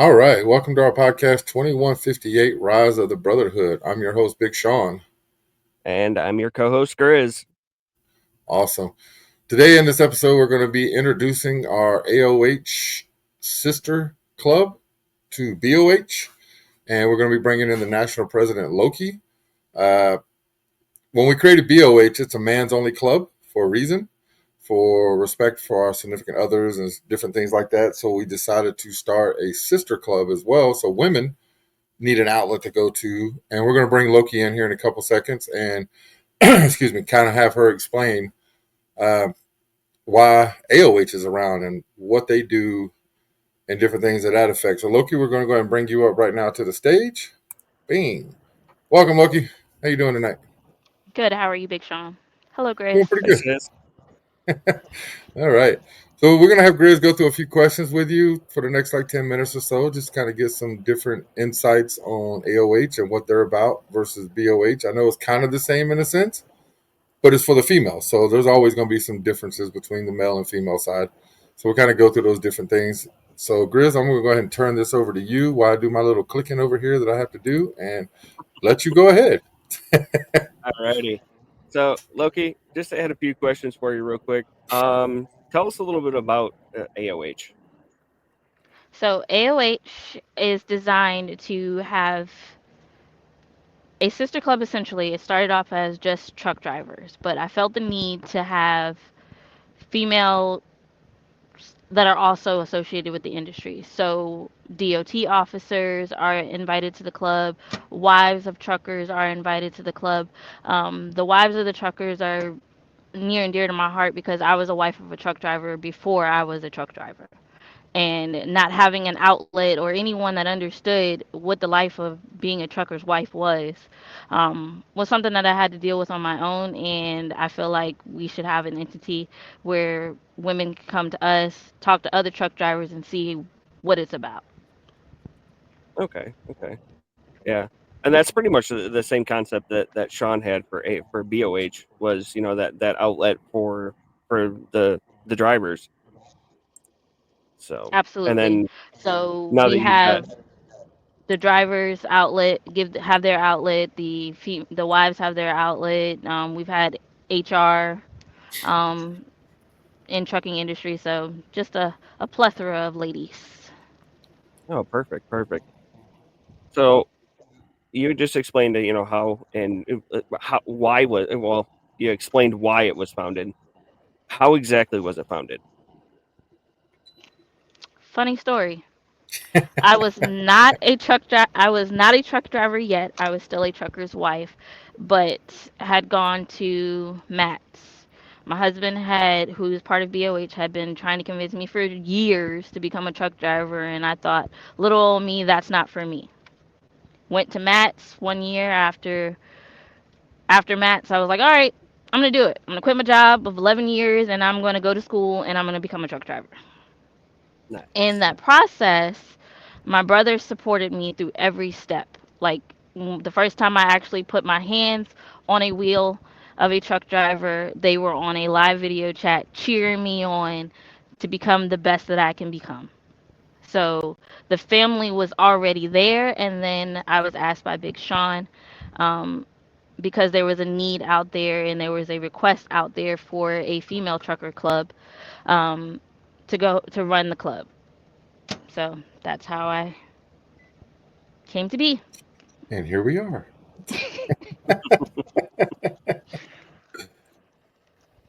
All right, welcome to our podcast 2158 Rise of the Brotherhood. I'm your host, Big Sean. And I'm your co-host, Grizz. Awesome. Today in this episode, we're going to be introducing our AOH sister club to BOH, and we're going to be bringing in the National President Loki. Uh, when we created BOH, it's a man's only club for a reason, for respect for our significant others and different things like that. So we decided to start a sister club as well, so women need an outlet to go to. And we're going to bring Loki in here in a couple seconds and, excuse me, kind of have her explain uh, why AOH is around and what they do and different things that affect. So, Loki, we're going to go ahead and bring you up right now to the stage. Bing. Welcome, Loki. How you doing tonight? Good. How are you, Big Sean? Hello, Doing Grace. pretty Hey, good. sis. All right. So we're gonna have Grizz go through a few questions with you for the next like 10 minutes or so, just kind of get some different insights on AOH and what they're about versus BOH. I know it's kind of the same in a sense, but it's for the female. So there's always going to be some differences between the male and female side. So we'll kind of go through those different things. So Grizz, I'm going to go ahead and turn this over to you while I do my little clicking over here that I have to do and let you go ahead. Alrighty. So, Loki, just had a few questions for you real quick. Tell us a little bit about AOH. So, AOH is designed to have a sister club essentially. It started off as just truck drivers, but I felt the need to have female that are also associated with the industry. So, DOT officers are invited to the club, wives of truckers are invited to the club. The wives of the truckers are near and dear to my heart because I was a wife of a truck driver before I was a truck driver. And not having an outlet or anyone that understood what the life of being a trucker's wife was something that I had to deal with on my own. And I feel like we should have an entity where women can come to us, talk to other truck drivers, and see what it's about. Okay. Yeah. And that's pretty much the same concept that Sean had for BOH was, that outlet for the drivers. So, and Absolutely. then So now we that you've got have the drivers outlet have their outlet. The wives have their outlet. We've had HR um, in trucking industry, so just a plethora of ladies. oh, perfect. So, you just explained, how and how why was well, you explained why it was founded. How exactly was it founded? Funny story. I was not a I was not a truck driver yet. I was still a trucker's wife, but had gone to Matt's. My husband who's part of BOH, had been trying to convince me for years to become a truck driver, and I thought, little old me, that's not for me. Went to Matt's one year after Matt's. I was like, all right, I'm gonna do it. I'm gonna quit my job of 11 years, and I'm gonna go to school, and I'm gonna become a truck driver. In Nice. that process, my brother supported me through every step. Like the first time I actually put my hands on a wheel of a truck driver, they were on a live video chat cheering me on to become the best that I can become. So the family was already there, and then I was asked by Big Sean um, because there was a need out there and there was a request out there for a female trucker club um, to go to run the club. So that's how I came to be. And here we are.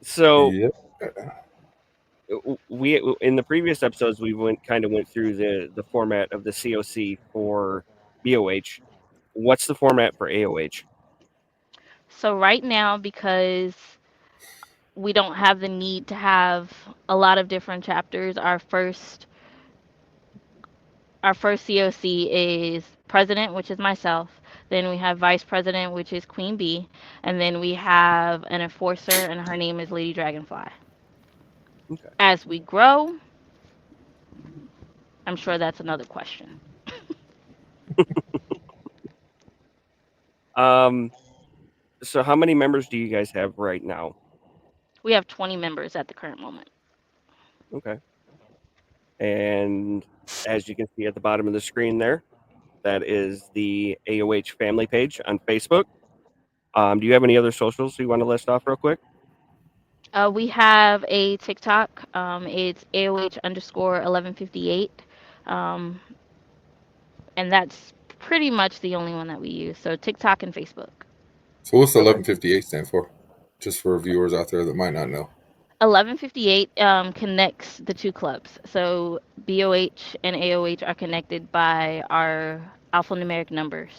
So Yep. we in the previous episodes we went through the format of the COC for BOH. What's the format for AOH? So right now, because we don't have the need to have a lot of different chapters, our first COC is president, which is myself. Then we have vice president, which is Queen Bee, and then we have an enforcer, and her name is Lady Dragonfly. Okay. As we grow, I'm sure that's another question. Um. So how many members do you guys have right now? We have 20 members at the current moment. Okay. And as you can see at the bottom of the screen there, that is the AOH family page on Facebook. Do you have any other socials you want to list off real quick? We have a TikTok. It's AOH underscore 1158. Um, and that's pretty much the only one that we use. So TikTok and Facebook. So what's the Okay. 1158 stand for? Just for viewers out there that might not know. 1158 connects the two clubs. So BOH and AOH are connected by our alphanumeric numbers.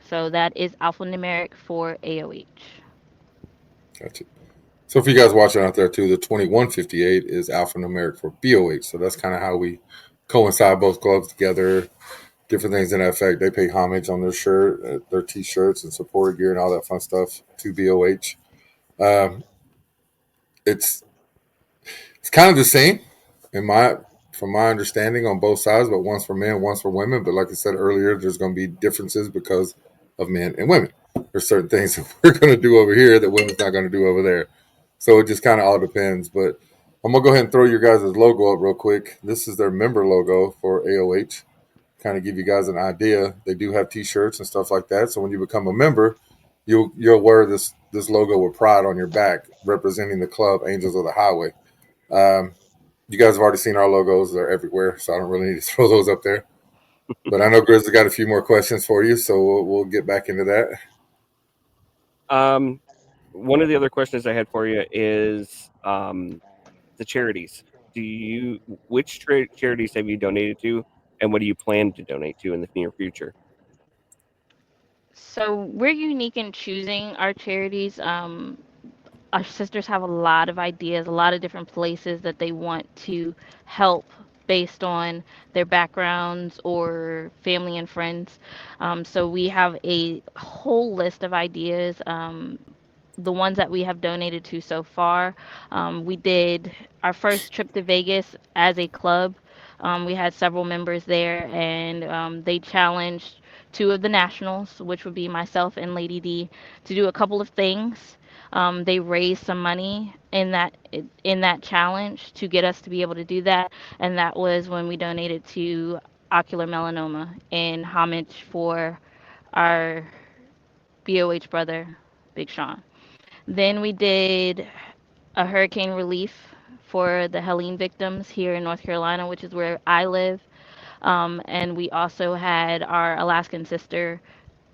So that is alphanumeric for AOH. Gotcha. So for you guys watching out there too, the 2158 is alphanumeric for BOH. So that's kind of how we coincide both clubs together. Different things in that effect. They pay homage on their shirt, their T-shirts, and supporter gear and all that fun stuff to BOH. Um, it's kind of the same from my understanding on both sides, but one's for men, one's for women. But like I said earlier, there's going to be differences because of men and women. There's certain things that we're going to do over here that women's not going to do over there. So it just kind of all depends. But I'm going to go ahead and throw your guys' logo up real quick. This is their member logo for AOH. Kind of give you guys an idea. They do have T-shirts and stuff like that. So when you become a member, you'll wear this logo with pride on your back, representing the club Angels of the Highway. You guys have already seen our logos. They're everywhere, so I don't really need to throw those up there. But I know Grizzly got a few more questions for you, so we'll get back into that. One of the other questions I had for you is the charities. Which charities have you donated to, and what do you plan to donate to in the near future? So we're unique in choosing our charities. Our sisters have a lot of ideas, a lot of different places that they want to help based on their backgrounds or family and friends. So we have a whole list of ideas. The ones that we have donated to so far. We did our first trip to Vegas as a club. We had several members there, and they challenged two of the nationals, which would be myself and Lady D, to do a couple of things. They raised some money in that challenge to get us to be able to do that, and that was when we donated to ocular melanoma in homage for our BOH brother, Big Sean. Then we did a hurricane relief for the Helene victims here in North Carolina, which is where I live. And we also had our Alaskan sister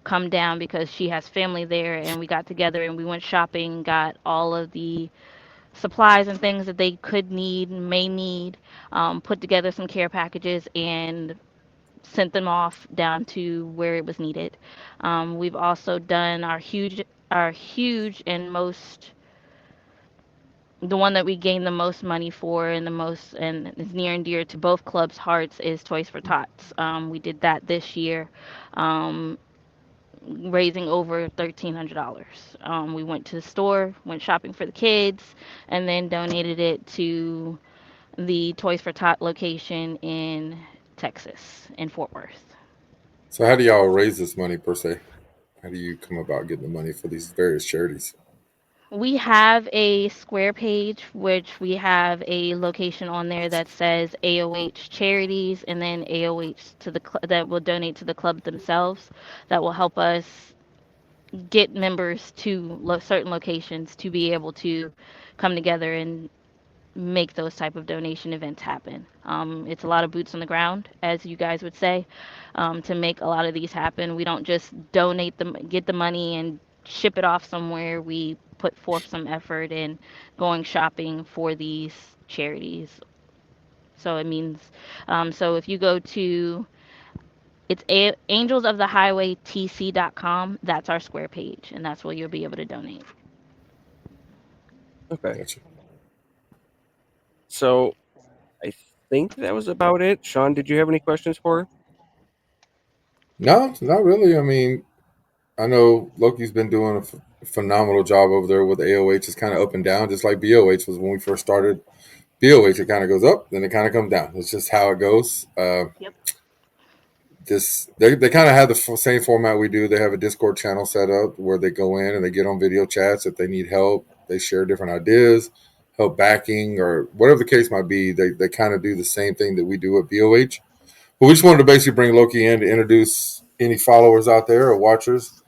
come down because she has family there, and we got together and we went shopping, got all of the supplies and things that they could need, may need, put together some care packages, and sent them off down to where it was needed. We've also done our huge and most the one that we gain the most money for and the most and is near and dear to both clubs' hearts is Toys for Tots. We did that this year, um, raising over $1,300. We went to the store, went shopping for the kids, and then donated it to the Toys for Tot location in Texas, in Fort Worth. So how do y'all raise this money per se? How do you come about getting the money for these various charities? We have a Square page, which we have a location on there that says AOH charities, and then AOH to that will donate to the club themselves. That will help us get members to certain locations to be able to come together and make those type of donation events happen. It's a lot of boots on the ground, as you guys would say, to make a lot of these happen. We don't just donate them, get the money, and ship it off somewhere. We put forth some effort in going shopping for these charities. So it means, so if you go to angelsofthehighwaytc.com, that's our Square page, and that's where you'll be able to donate. Okay. Gotcha. So I think that was about it. Sean, did you have any questions for her? No, not really. I mean, I know Loki's been doing a phenomenal job over there with AOH. It's kind of up and down, just like BOH was when we first started. BOH, it kind of goes up, then it kind of comes down. It's just how it goes. Yep. They kind of have the same format we do. They have a Discord channel set up where they go in and they get on video chats if they need help. They share different ideas. help backing, or whatever the case might be. They kind of do the same thing that we do at BOH. But we just wanted to basically bring Loki in to introduce any followers out there or watchers,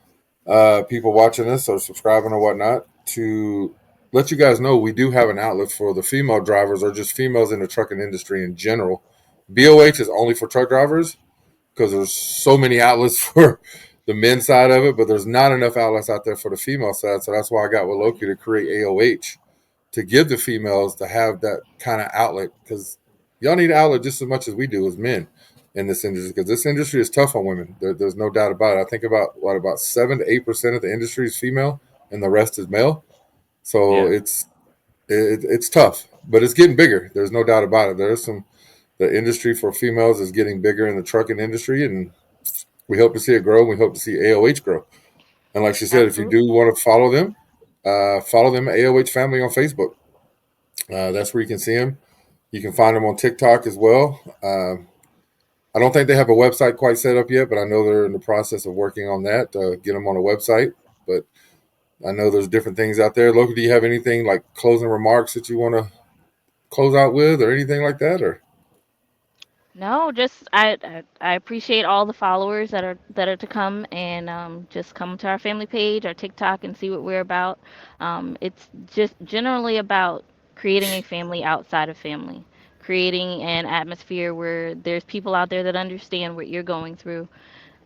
people watching this or subscribing or whatnot, to let you guys know we do have an outlet for the female drivers or just females in the trucking industry in general. BOH is only for truck drivers because there's so many outlets for the men's side of it, but there's not enough outlets out there for the female side. So that's why I got with Loki to create AOH to give the females to have that kind of outlet, because y'all need an outlet just as much as we do as men in this industry, because this industry is tough on women. There's no doubt about it. I think about 7 to 8% of the industry is female, and the rest is male. So Yeah. it's tough, but it's getting bigger. There's no doubt about it. The industry for females is getting bigger in the trucking industry, and we hope to see it grow. We hope to see AOH grow. And like she said, if you Absolutely. do want to follow them at AOH Family on Facebook. That's where you can see them. You can find them on TikTok as well. I don't think they have a website quite set up yet, but I know they're in the process of working on that to get them on a website. But I know there's different things out there. Loki, do you have anything like closing remarks that you want to close out with, or anything like that? Or No, just I appreciate all the followers that are to come, and just come to our family page, our TikTok, and see what we're about. It's just generally about creating a family outside of family, creating an atmosphere where there's people out there that understand what you're going through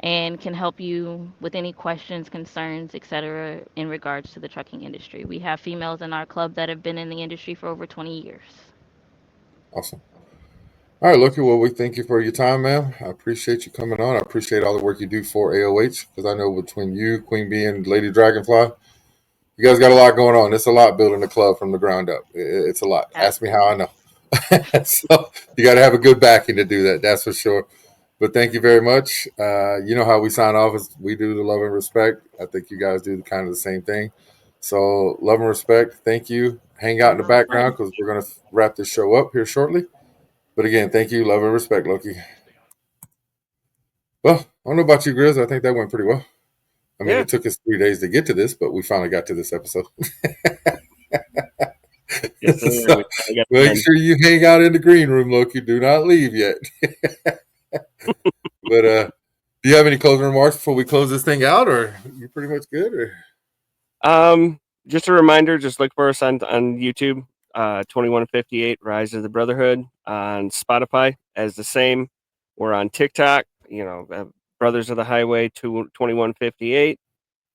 and can help you with any questions, concerns, etc. in regards to the trucking industry. We have females in our club that have been in the industry for over 20 years. awesome. All right, Loki. Well, we thank you for your time, ma'am. I appreciate you coming on. I appreciate all the work you do for AOH, because I know between you, Queen Bee, and Lady Dragonfly, you guys got a lot going on. It's a lot building the club from the ground up. It's a lot. Ask me how I Absolutely. know. So you got to have a good backing to do that. That's for sure. But thank you very much. You know how we sign off is we do the love and respect. I think you guys do kind of the same thing. So love and respect. Thank you. Hang out in the background Absolutely. because we're going to wrap this show up here shortly. But again, thank you. Love and respect, Loki. Well, I don't know about you, Grizz. I think that went pretty well. I mean, Yeah. it took us 3 days to get to this, but we finally got to this episode. Yes, sir. We So finally got it make done. sure you hang out in the green room, Loki. Do not leave yet. But do you have any closing remarks before we close this thing out, or you pretty much good? Or Just a reminder, just look for us on YouTube, 2158 Rise of the Brotherhood, on Spotify as the same. We're on TikTok, Brothers of the Highway 2158,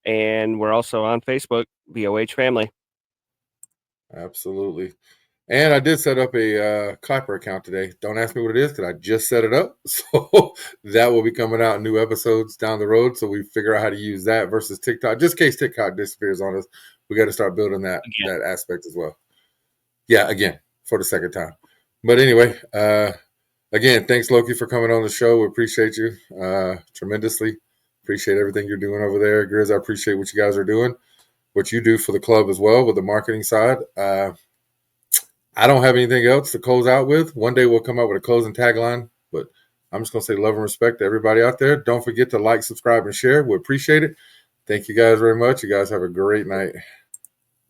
and we're also on Facebook, BOH Family. absolutely. And I did set up a Clapper account today. Don't ask me what it is because I just set it up. So that will be coming out in new episodes down the road. So we figure out how to use that versus TikTok. Just in case TikTok disappears on us, we got to start building Again, that aspect as well. Yeah, again, for the second time. But anyway, again, thanks, Loki, for coming on the show. We appreciate you tremendously. Appreciate everything you're doing over there. Grizz, I appreciate what you guys are doing, what you do for the club as well with the marketing side. I don't have anything else to close out with. One day we'll come up with a closing tagline, but I'm just going to say love and respect to everybody out there. Don't forget to like, subscribe, and share. We appreciate it. Thank you guys very much. You guys have a great night.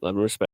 love and respect.